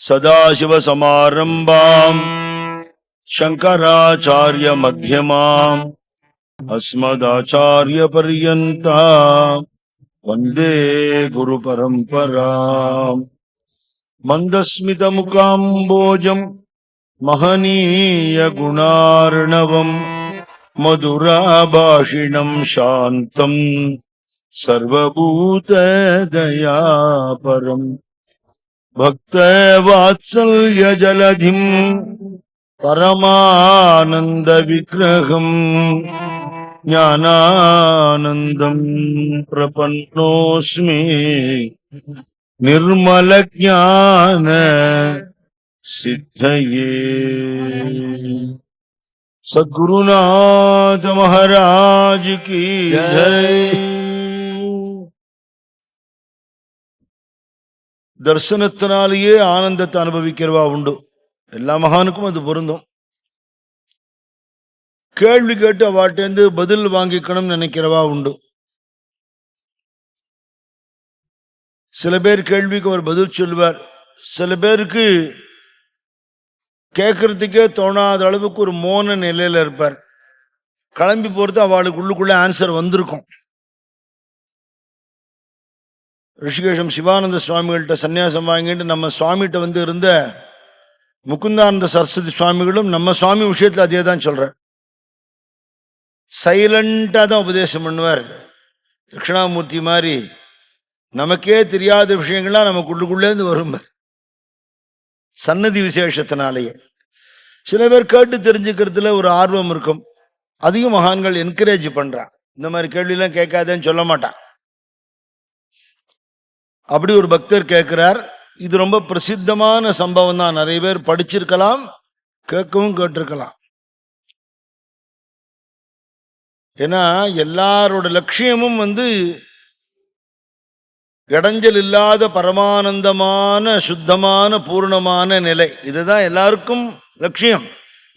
சதாசிவசமாரம்பாம் சங்கராச்சாரிய மத்தியமாம் அஸ்மதாச்சாரிய பர்யந்தாம் வந்தே குரு பரம்பராம். மந்தஸ்மித முகாம்போஜம் மகனீய குணார்ணவம் மதுராபாஷிணம் சாந்தம் சர்வபூத தயாபரம் பக்த வாத்சல்ய ஜலதிம் பரமானந்த விக்கிரகம் ஞானானந்தம் பிரபன்னோஸ்மி நிர்மல ஞான சித்தயே. சத்குருநாத மகாராஜ் கி ஜெய். தர்சனத்தினாலேயே ஆனந்தத்தை அனுபவிக்கிறவா உண்டு. எல்லா மகானுக்கும் அது பொருந்தும். கேள்வி கேட்டு அவாட்டேந்து பதில் வாங்கிக்கணும்னு நினைக்கிறவா உண்டு. சில பேர் கேள்விக்கு அவர் பதில் சொல்வார். சில பேருக்கு கேட்கறதுக்கே தோணாத அளவுக்கு ஒரு மோன நிலையில இருப்பார். கிளம்பி போறது அவளுக்கு உள்ளுக்குள்ள ஆன்சர் வந்திருக்கும். ரிஷிகேஷம் சிவானந்த சுவாமிகள்கிட்ட சன்னியாசம் வாங்கிட்டு நம்ம சுவாமிகிட்ட இருந்த முகுந்தானந்த சரஸ்வதி சுவாமிகளும் நம்ம சுவாமி விஷயத்துல அதே தான் சொல்ற. சைலண்டா தான் உபதேசம் பண்ணுவார். தட்சிணாமூர்த்தி மாதிரி நமக்கே தெரியாத விஷயங்கள்லாம் நமக்குள்ளுக்குள்ளேருந்து வரும். சன்னதி விசேஷத்தினாலேயே சில பேர் கேட்டு தெரிஞ்சுக்கிறதுல ஒரு ஆர்வம் இருக்கும். அதையும் மகான்கள் என்கரேஜ் பண்றான். இந்த மாதிரி கேள்வியெல்லாம் கேட்காதேன்னு சொல்ல மாட்டான். அப்படி ஒரு பக்தர் கேட்கிறார். இது ரொம்ப பிரசித்தமான சம்பவம் தான். நிறைய பேர் படிச்சிருக்கலாம், கேட்கவும் கேட்டிருக்கலாம். ஏன்னா எல்லாரோட லட்சியமும் இடைஞ்சல் இல்லாத பரமானந்தமான சுத்தமான பூர்ணமான நிலை. இதுதான் எல்லாருக்கும் லட்சியம்.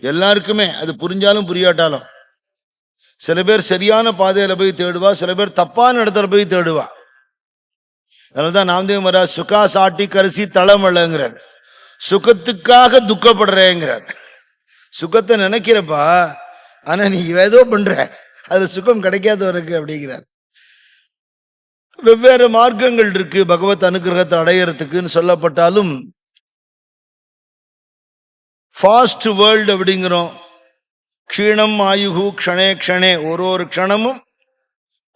எல்லாருக்குமே அது புரிஞ்சாலும் புரியாட்டாலும். சில பேர் சரியான பாதையில போய் தேடுவா, சில பேர் தப்பான இடத்துல போய் தேடுவா. அதனால்தான் நாமதேவ மகாராஜ் சுகா சாட்டி கரிசி தளமழங்கிறார். சுகத்துக்காக துக்கப்படுறேங்கிறார். சுகத்தை நினைக்கிறப்பா, ஆனா நீ ஏதோ பண்ற, அது சுகம் கிடைக்காத வரைக்கு அப்படிங்கிறார். வெவ்வேறு மார்க்கங்கள் இருக்கு பகவத் அனுகிரகத்தை அடையறதுக்குன்னு சொல்லப்பட்டாலும், ஃபாஸ்ட் வேர்ல்டு அப்படிங்கிறோம். க்ஷீணம் ஆயுகு க்ஷணே க்ஷணே, ஒரு க்ஷணமும்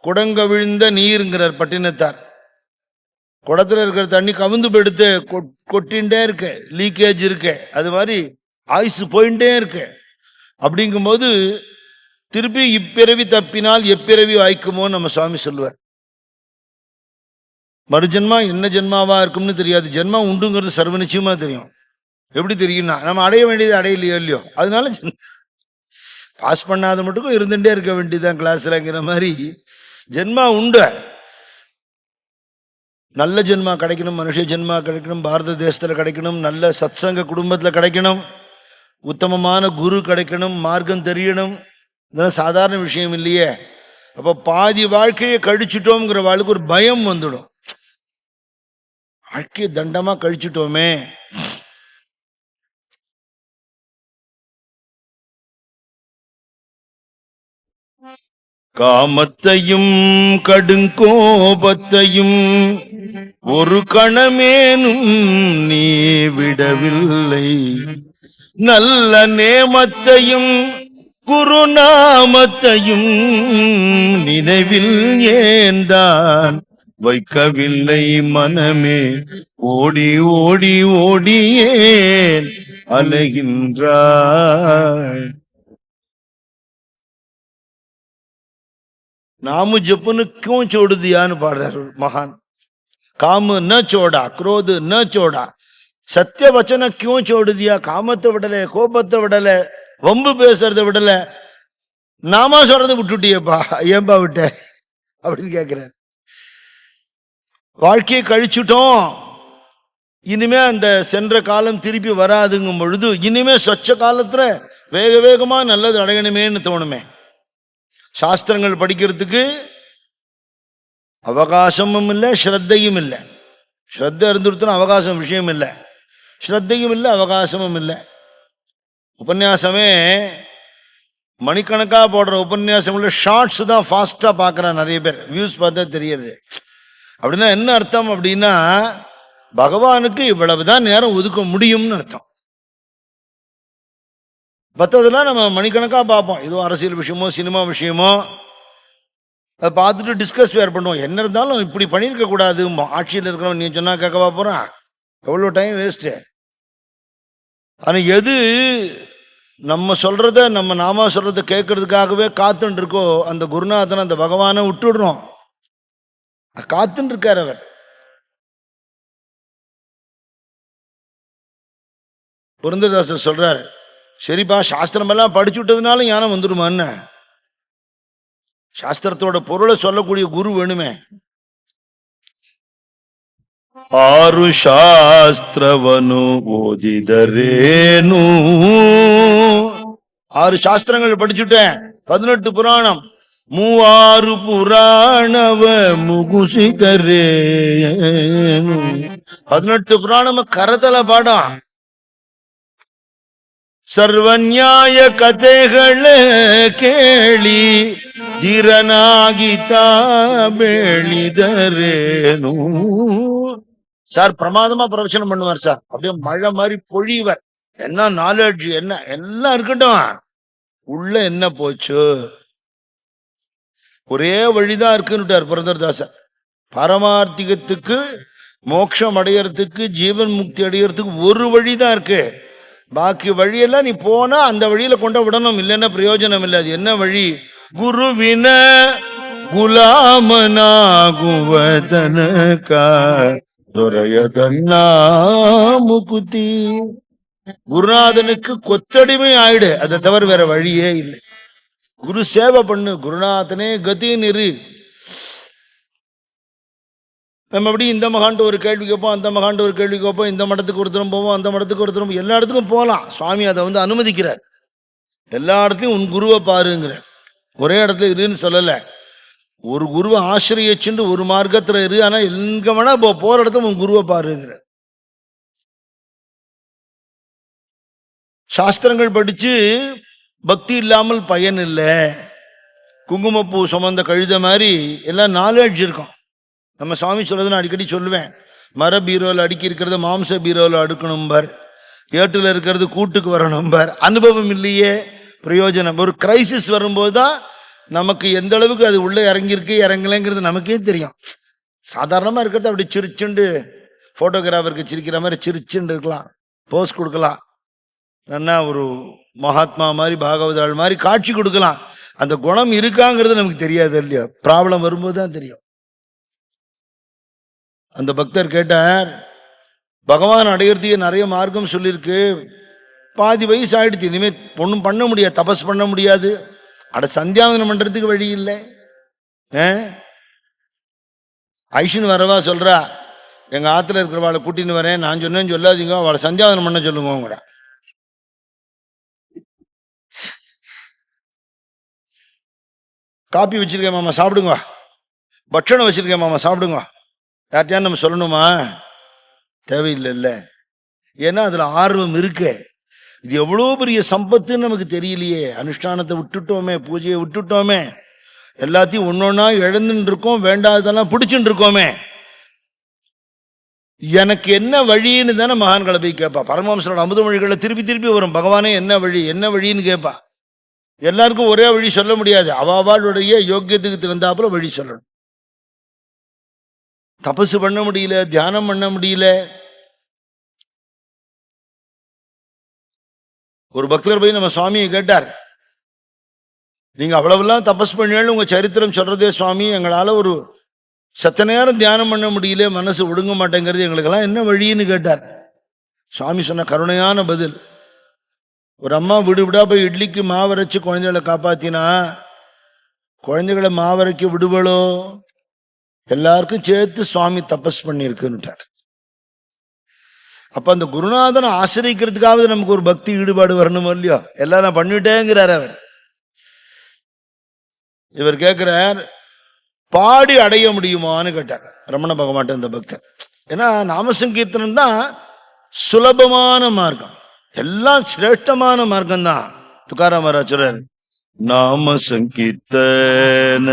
குடங்க விழுந்த நீருங்கிறார் பட்டினத்தார். குடத்துல இருக்கிற தண்ணி கவுந்து போயிடுத்து கொட்டின்ண்டே இருக்கு, லீக்கேஜ் இருக்கு. அது மாதிரி ஆயுசு போயிட்டே இருக்கு. அப்படிங்கும்போது திருப்பி இப்பிறவி தப்பினால் எப்பிறவி வாய்க்குமோ நம்ம சுவாமி சொல்லுவார். மறுஜென்மா என்ன ஜென்மாவா இருக்கும்னு தெரியாது. ஜென்மா உண்டுங்கிறது சர்வ நிச்சயமா தெரியும். எப்படி தெரியும்னா, நம்ம அடைய வேண்டியது அடையலையோ இல்லையோ, அதனால பாஸ் பண்ணாத மட்டுக்கும் இருந்துட்டே இருக்க வேண்டியதுதான் கிளாஸ்லங்கிற மாதிரி ஜென்மா உண்டு. நல்ல ஜென்மா கிடைக்கணும், மனுஷ ஜென்மா கிடைக்கணும், பாரத தேசத்துல கிடைக்கணும், நல்ல சத்சங்க குடும்பத்துல கிடைக்கணும், உத்தமமான குரு கிடைக்கணும், மார்க்கம் தெரியணும். இதெல்லாம் சாதாரண விஷயம் இல்லையே. அப்ப பாதி வாழ்க்கையை கழிச்சுட்டோங்கிற வாழ்க்கை ஒரு பயம் வந்துடும். வாழ்க்கையை தண்டமா கழிச்சுட்டோமே. காமத்தையும் கடுங்கோபத்தையும் ஒரு கணமேனும் நீ விடவில்லை. நல்ல நேமத்தையும் குருநாமத்தையும் நினைவில் ஏந்தான் வைக்கவில்லை மனமே. ஓடி ஓடி ஓடியேன் அலைகின்றாய். நாம ஜப்புன்னு क्यों छोड़ दियाன்னு பாடுறாரு மகான். காம ந சோடா, குரோது ந சோடா, சத்திய வச்சன क्यों छोड़ दिया. காமத்தை விடல, கோபத்தை விடல, வம்பு பேசுறதை விடல, நாம சொல்றதை விட்டுட்டியப்பா, ஏன்பா விட்ட அப்படின்னு கேட்கிறார். வாழ்க்கையை கழிச்சுட்டோம், இனிமே அந்த சென்ற காலம் திருப்பி வராதுங்கும் பொழுது இனிமே சொச்ச காலத்துல வேக வேகமா நல்லது அடையணுமேன்னு தோணுமே. சாஸ்திரங்கள் படிக்கிறதுக்கு அவகாசமும் இல்லை, ஸ்ரத்தையும் இல்லை. ஸ்ரத்த இருந்துருத்தன அவகாசம் விஷயம் இல்லை. ஸ்ரத்தையும் இல்லை, அவகாசமும் இல்லை. உபன்யாசமே மணிக்கணக்காக போடுற உபன்யாசங்கள ஷார்ட்ஸ் தான் ஃபாஸ்ட்டாக பார்க்குறான் நிறைய பேர், வியூஸ் பார்த்தா தெரியுது. அப்படின்னா என்ன அர்த்தம் அப்படின்னா, பகவானுக்கு இவ்வளவுதான் நேரம் ஒதுக்க முடியும்னு அர்த்தம். மற்றதெல்லாம் நம்ம மணிக்கணக்காக பார்ப்போம். ஏதோ அரசியல் விஷயமோ சினிமா விஷயமோ அதை பார்த்துட்டு டிஸ்கஸ் வேறு பண்ணுவோம். என்ன இருந்தாலும் இப்படி பண்ணியிருக்க கூடாது. ஆட்சியில் இருக்கிறவன் நீ சொன்னா கேட்கவா போகிறான்? எவ்வளோ டைம் வேஸ்ட்டு. ஆனால் எது நம்ம சொல்கிறத நம்ம நாம சொல்கிறத கேட்கறதுக்காகவே காத்துன்னு இருக்கோ அந்த குருநாதன் அந்த பகவானை விட்டுடுறோம். காத்துன்னு இருக்கார் அவர். புரந்தரதாசர் சொல்றார், சரிப்பா சாஸ்திரமெல்லாம் படிச்சு விட்டதுனால ஞானம் வந்துடுமான்னு. சாஸ்திரத்தோட பொருளை சொல்லக்கூடிய குரு வேணுமே. ಆರು ಶಾಸ್ತ್ರವನು ಓದಿದರೇನು, 6 ಶಾಸ್ತ್ರங்கள் படிச்சுட்டேன், 18 புராணம், 36 புராணவ முகுசிதரே, 18 புராணம் கரதல பாடம். ಸರ್ವನ್ಯಾಯ ಕಥೆಗಳ ಕೇಳಿ ಧೀರನಾಗಿತ ಬೆಳಿದರೇನು. சார் பிரமாதமா பிரவச்சனம் பண்ணுவார் சார். அப்படியே மழை மாதிரி பொழிவர். என்ன நாலேஜ், என்ன எல்லாம் இருக்கட்டும், உள்ள என்ன போச்சு? ஒரே வழிதான் இருக்குன்னுட்டார் புரந்தரதாசர். பரமார்த்திகத்துக்கு மோட்சம் அடையறதுக்கு ஜீவன் முக்தி அடையறதுக்கு ஒரு வழிதான் இருக்கு. பாக்கி வழியெல்லாம் நீ போனா அந்த வழியில கொண்ட விடணும், இல்லைன்னா பிரயோஜனம் இல்லை. அது என்ன வழி? குருவின ಗುಲಾಮನಾಗುವತನಕ ದೊರೆಯದನ್ನ ಮುಕುತಿ. குருநாதனுக்கு கொத்தடிமை ஆயிடு, அதை தவிர வேற வழியே இல்லை. குரு சேவை பண்ணு, குருநாதனே கதின்னு இரு. நம்ம எப்படி இந்த மகான்ட்டு ஒரு கேள்வி கேட்போம், அந்த மகான்ட்டு ஒரு கேள்வி கேட்போம், இந்த மடத்துக்கு ஒருத்தரும் போவோம், அந்த மடத்துக்கு ஒருத்தரும், எல்லா இடத்துக்கும் போகலாம். சுவாமி அதை அனுமதிக்கிறார். எல்லா இடத்துலையும் உன் குருவை பாருங்கிற. ஒரே இடத்துல இருன்னு சொல்லலை. ஒரு குருவை ஆசிரியச்சுண்டு ஒரு மார்க்கத்தில் இரு, ஆனால் எங்க வேணா போற இடத்துல உன் குருவை பாருங்கிற. சாஸ்திரங்கள் படிச்சு பக்தி இல்லாமல் பயன் இல்லை. குங்குமப்பூ சுமந்த கழுத மாதிரி எல்லாம் நாலேஜ் இருக்கும். நம்ம சுவாமி சொல்றது நான் அடிக்கடி சொல்லுவேன். மர பீரோவில் அடுக்கி இருக்கிறத மாம்ச பீரோவில் அடுக்கணும்பார், ஏட்டில் இருக்கிறது கூட்டுக்கு வரணும்பார். அனுபவம் இல்லையே பிரயோஜனம். ஒரு கிரைசிஸ் வரும்போது தான் நமக்கு எந்த அளவுக்கு அது உள்ளே இறங்கியிருக்கு இறங்கலைங்கிறது நமக்கே தெரியும். சாதாரணமாக இருக்கிறது அப்படி சிரிச்சுண்டு ஃபோட்டோகிராஃபருக்கு சிரிக்கிற மாதிரி சிரிச்சுண்டு இருக்கலாம், போஸ் கொடுக்கலாம், நல்லா ஒரு மகாத்மா மாதிரி பாகவதாள் மாதிரி காட்சி கொடுக்கலாம். அந்த குணம் இருக்காங்கிறது நமக்கு தெரியாது இல்லையா? ப்ராப்ளம் வரும்போது தான் தெரியும். அந்த பக்தர் கேட்டார், பகவான் அடையிறதுக்கு நிறைய மார்க்கம் சொல்லியிருக்கு, பாதி வயசு ஆயிடுச்சு, இனிமேல் ஒன்றும் பண்ண முடியாது, தபஸ் பண்ண முடியாது, அட சந்தியாவந்தனம் பண்றதுக்கு வழி இல்லை. ஐஷன் வரவா சொல்றா, எங்க ஆத்துல இருக்கிறவாளை கூட்டின்னு வரேன், நான் சொன்னேன்னு சொல்லாதீங்க, அவளை சந்தியாவந்தனம் பண்ண சொல்லுங்க. காப்பி வச்சிருக்கேன் மாமா சாப்பிடுங்க, பட்சணம் வச்சிருக்கேன் மாமா சாப்பிடுங்க, யார்ட்டையான்னு நம்ம சொல்லணுமா? தேவையில்லைல்ல. ஏன்னா அதுல ஆர்வம் இருக்கு. இது எவ்வளோ பெரிய சம்பத்துன்னு நமக்கு தெரியலையே. அனுஷ்டானத்தை விட்டுட்டோமே, பூஜையை விட்டுட்டோமே, எல்லாத்தையும் ஒன்னொன்னா இழந்துட்டு இருக்கோம், வேண்டாததெல்லாம் பிடிச்சுட்டு இருக்கோமே. எனக்கு என்ன வழின்னு தானே மகான்களை போய் கேட்பா. பரமஹம்சரோட அமுத மொழிகளை திருப்பி திருப்பி வரும், பகவானே என்ன வழி என்ன வழின்னு கேட்பா. எல்லாருக்கும் ஒரே வழி சொல்ல முடியாது, அவாவாளுடைய யோக்கியத்துக்கு தகுந்தாப்புல வழி சொல்லணும். தபசு பண்ண முடியல, தியானம் பண்ண முடியல. ஒரு பக்தர் போய் நம்ம சுவாமியை கேட்டார், நீங்க அவ்வளவுலாம் தபஸ் பண்ணாலும் உங்க சரித்திரம் சொல்றதே சுவாமி, எங்களால ஒரு சத்த நேரம் தியானம் பண்ண முடியல, மனசு ஒடுங்க மாட்டேங்கிறது, எங்களுக்கெல்லாம் என்ன வழின்னு கேட்டார். சுவாமி சொன்ன கருணையான பதில், ஒரு அம்மா விடு விடா போய் இட்லிக்கு மாவரைச்சு குழந்தைகளை காப்பாத்தினா குழந்தைகளை மாவரைக்க விடுவளோ? எல்லாருக்கும் சேர்த்து சுவாமி தபஸ் பண்ணியிருக்குன்னுட்டார். அப்ப அந்த குருநாதனை ஆசிரியக்கிறதுக்காவது நமக்கு ஒரு பக்தி ஈடுபாடு வரணும் இல்லையோ? எல்லாம் நான் பண்ணிட்டேங்கிறார் அவர். இவர் கேட்கிறார், பாடி அடைய முடியுமான்னு கேட்டார் ரமண பகவான் இந்த பக்தர். ஏன்னா நாமசங்கீர்த்தனம் தான் சுலபமான மார்க்கம், எல்லாம் சிரேஷ்டமான மார்க்கம் தான். துக்காராம் மகாராஜ் சொல்றாரு, நாம சங்கீர்த்தன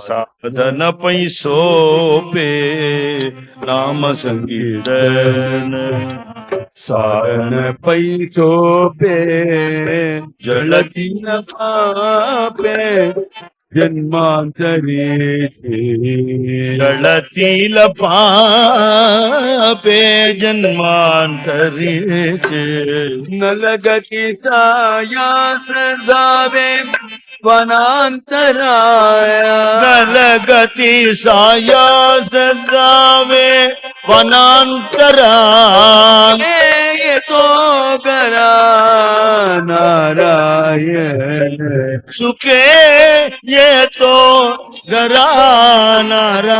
சாதன பைசோபே, நாம சங்கீர்த்தன साधन पैसोपे जलती न पापे जन्मांतरे जलतील पापे जन्मांतरीचे, न लगती सायास जावे वनांतराया, नलगती सायास जावे वनांतरा, ये तो करा नारायण सुखे ये तो गरा नारायण,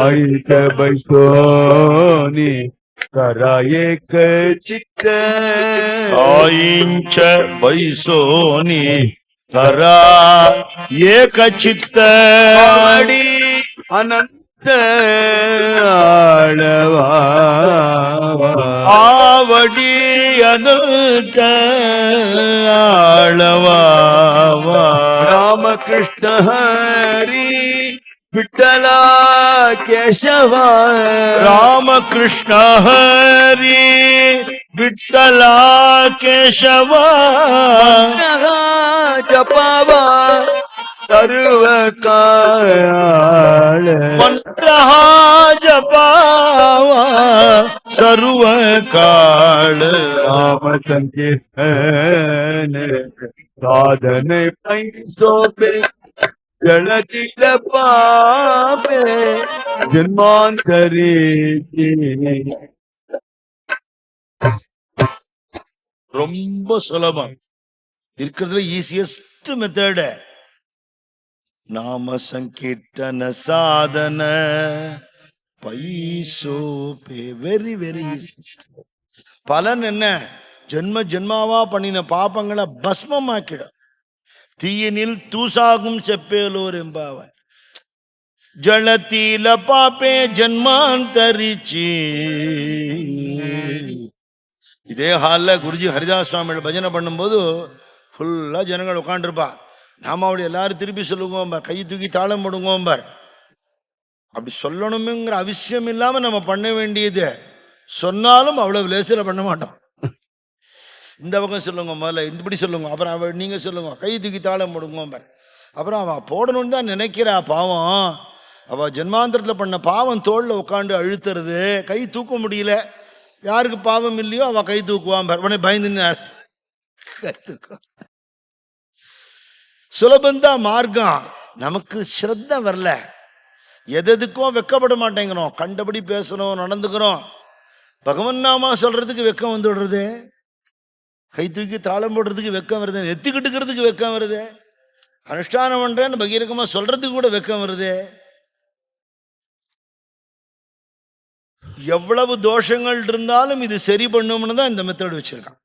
आईत बैसोनी करा एक चित्त, आईंच बैसोनी करा एक चित्त, आवडी अनंत आळवा, आवडी अनंत आळवा, राम कृष्ण हरी विठ्ठला केशवा, राम कृष्ण हरी विठ्ठला केशवा, जपावा सर्व काळ, मंत्र हा जपावा सर्व काळ, राम संकीर्तन साधन पैसोपे जलतील पापे जन्मांतरी, ரொம்ப சுலபம், இருக்கிறதுல ஈஸியஸ்ட் மெத்தட். நாம சங்கீர்த்தன சாதன பைசோபே, வெரி வெரி ஈஸி. பலன் என்ன? ஜென்ம ஜென்மாவா பண்ணின பாபங்களை பஸ்மமாக்கிடும். தீயினில் தூசாகும் செப்பேலோர் எம்பாவாய், ஜலத்தீல பாப்பே ஜன்மாந்தரிச்சி. இதே ஹாலில் குருஜி ஹரிதாஸ் சுவாமியோட பஜனை பண்ணும்போது ஃபுல்லாக ஜனங்கள் உட்காந்துருப்பா. நாம அப்படி எல்லாரும் திருப்பி சொல்லுவோம் பார், கை தூக்கி தாளம் போடுவோம் பார். அப்படி சொல்லணுமுங்கிற அவசியம் இல்லாமல் நம்ம பண்ண வேண்டியது, சொன்னாலும் அவ்வளவு லேசில் பண்ண மாட்டோம். இந்த பக்கம் சொல்லுங்க, முதல்ல இப்படி சொல்லுங்க, அப்புறம் அவள் நீங்கள் சொல்லுங்க, கை தூக்கி தாளம் போடுங்க பார். அப்புறம் அவள் போடணும்னு தான் நினைக்கிறா பாவம். அவள் ஜென்மாந்திரத்தில் பண்ண பாவம் தோளில் உட்காந்து அழுத்துறது, கை தூக்க முடியல. யாருக்கு பாவம் இல்லையோ அவள் கை தூக்குவான் பார். உடனே பயந்துனார், கை தூக்குவான். சுலபந்தான் மார்க்கம். நமக்கு ஸ்ரத்த வரல, எதுக்கும் வெக்கப்பட மாட்டேங்கிறோம், கண்டபடி பேசுறோம், நடந்துக்கிறோம். பகவன் நாமா சொல்றதுக்கு வெக்கம் வந்து விடுறது, கை தூக்கி தாளம் போடுறதுக்கு வெக்கம் வருது, எத்திக்கிட்டுக்கிறதுக்கு வெக்கம் வருது, அனுஷ்டானம் பண்றேன்னு பகீரகமா சொல்றதுக்கு கூட வெக்கம் வருது. எவ்வளவு தோஷங்கள் இருந்தாலும் இது சரி பண்ணும்னு தான் இந்த மெத்தட் வச்சிருக்கான்.